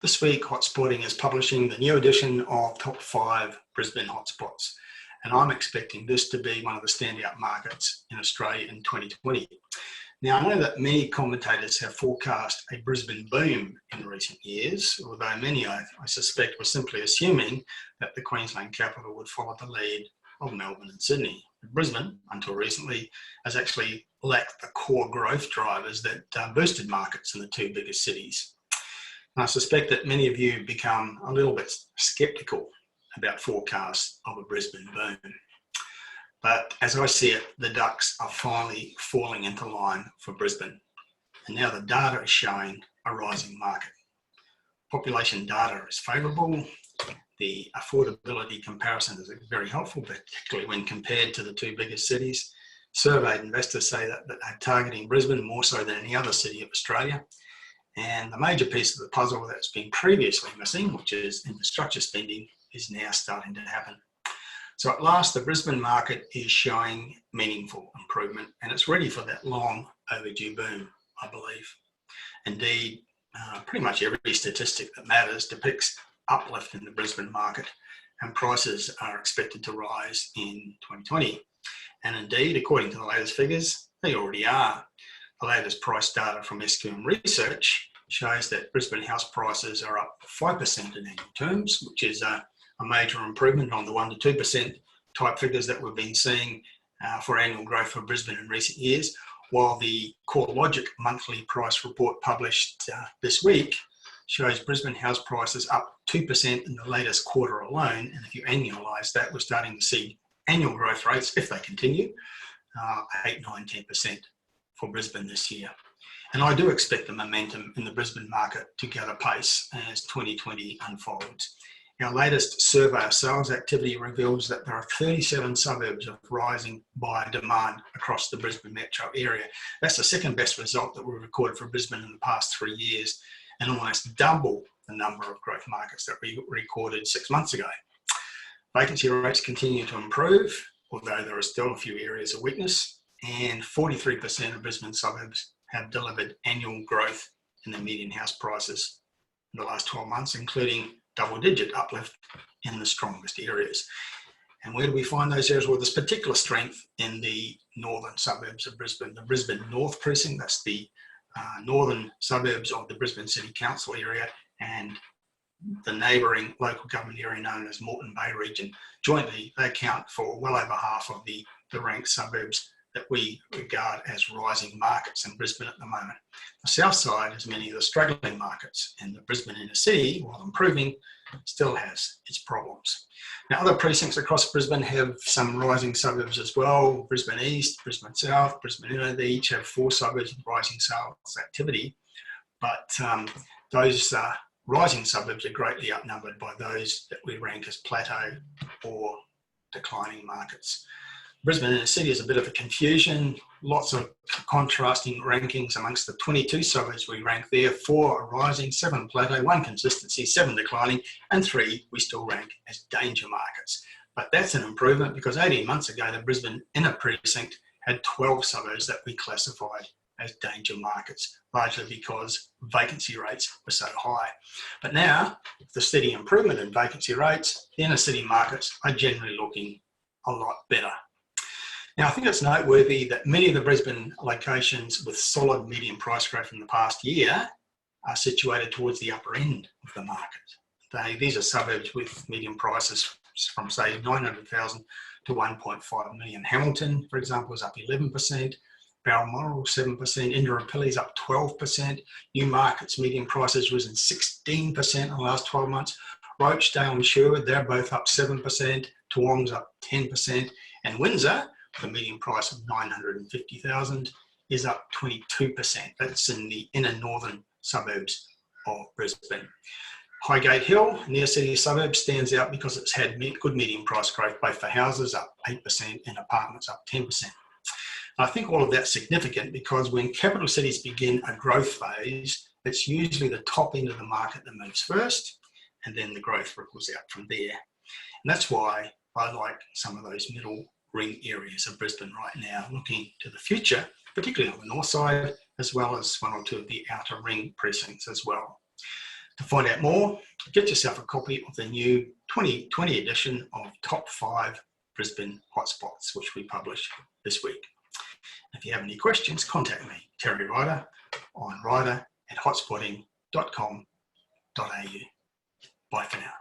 This week, Hotspotting is publishing the new edition of Top 5 Brisbane Hotspots, and I'm expecting this to be one of the standout markets in Australia in 2020. Now, I know that many commentators have forecast a Brisbane boom in recent years, although many, I suspect, were simply assuming that the Queensland capital would follow the lead of Melbourne and Sydney. Brisbane, until recently, has actually lacked the core growth drivers that boosted markets in the two biggest cities. I suspect that many of you become a little bit sceptical about forecasts of a Brisbane boom. But as I see it, the ducks are finally falling into line for Brisbane. And now the data is showing a rising market. Population data is favourable. The affordability comparison is very helpful, particularly when compared to the two biggest cities. Surveyed investors say that they're targeting Brisbane more so than any other city of Australia. And the major piece of the puzzle that's been previously missing, which is infrastructure spending, is now starting to happen. So at last, the Brisbane market is showing meaningful improvement, and it's ready for that long overdue boom, I believe. Indeed, pretty much every statistic that matters depicts uplift in the Brisbane market, and prices are expected to rise in 2020. And indeed, according to the latest figures, they already are. The latest price data from SQM Research shows that Brisbane house prices are up 5% in annual terms, which is a major improvement on the 1% to 2% type figures that we've been seeing for annual growth for Brisbane in recent years, while the CoreLogic monthly price report published this week shows Brisbane house prices up 2% in the latest quarter alone. And if you annualise that, we're starting to see annual growth rates, if they continue, 8, 9, 10%. For Brisbane this year. And I do expect the momentum in the Brisbane market to gather pace as 2020 unfolds. Our latest survey of sales activity reveals that there are 37 suburbs of rising buyer demand across the Brisbane metro area. That's the second best result that we've recorded for Brisbane in the past 3 years, and almost double the number of growth markets that we recorded 6 months ago. Vacancy rates continue to improve, although there are still a few areas of weakness. And 43% of Brisbane suburbs have delivered annual growth in the median house prices in the last 12 months, including double-digit uplift in the strongest areas. And where do we find those areas? Well, there's particular strength in the northern suburbs of Brisbane. The Brisbane North Precinct, that's the northern suburbs of the Brisbane City Council area, and the neighbouring local government area known as Moreton Bay region. Jointly, they account for well over half of the ranked suburbs that we regard as rising markets in Brisbane at the moment. The south side has many of the struggling markets, and the Brisbane inner city, while improving, still has its problems. Now, other precincts across Brisbane have some rising suburbs as well. Brisbane East, Brisbane South, Brisbane Inner, they each have 4 suburbs with rising sales activity, but those rising suburbs are greatly outnumbered by those that we rank as plateau or declining markets. Brisbane inner city is a bit of a confusion, lots of contrasting rankings amongst the 22 suburbs we rank there. 4 are rising, 7 plateau, 1 consistency, 7 declining, and 3 we still rank as danger markets. But that's an improvement because 18 months ago, the Brisbane inner precinct had 12 suburbs that we classified as danger markets, largely because vacancy rates were so high. But now, with the steady improvement in vacancy rates, the inner city markets are generally looking a lot better. Now, I think it's noteworthy that many of the Brisbane locations with solid median price growth in the past year are situated towards the upper end of the market. These are suburbs with median prices from, say, 900,000 to 1.5 million. Hamilton, for example, is up 11%. Balmoral, 7%. Indooroopilly is up 12%. Newmarket's median prices risen 16% in the last 12 months. Rochedale and Sherwood, they're both up 7%. Toowong's up 10%. And Windsor, the median price of 950,000 is up 22%. That's in the inner northern suburbs of Brisbane. Highgate Hill, near city suburb, stands out because it's had good median price growth, both for houses up 8% and apartments up 10%. I think all of that's significant because when capital cities begin a growth phase, it's usually the top end of the market that moves first, and then the growth ripples out from there. And that's why I like some of those middle ring areas of Brisbane right now, looking to the future, particularly on the north side, as well as 1 or 2 of the outer ring precincts as well. To find out more, get yourself a copy of the new 2020 edition of Top 5 Brisbane Hotspots, which we publish this week. If you have any questions, contact me, Terry Ryder, on ryder@hotspotting.com.au. Bye for now.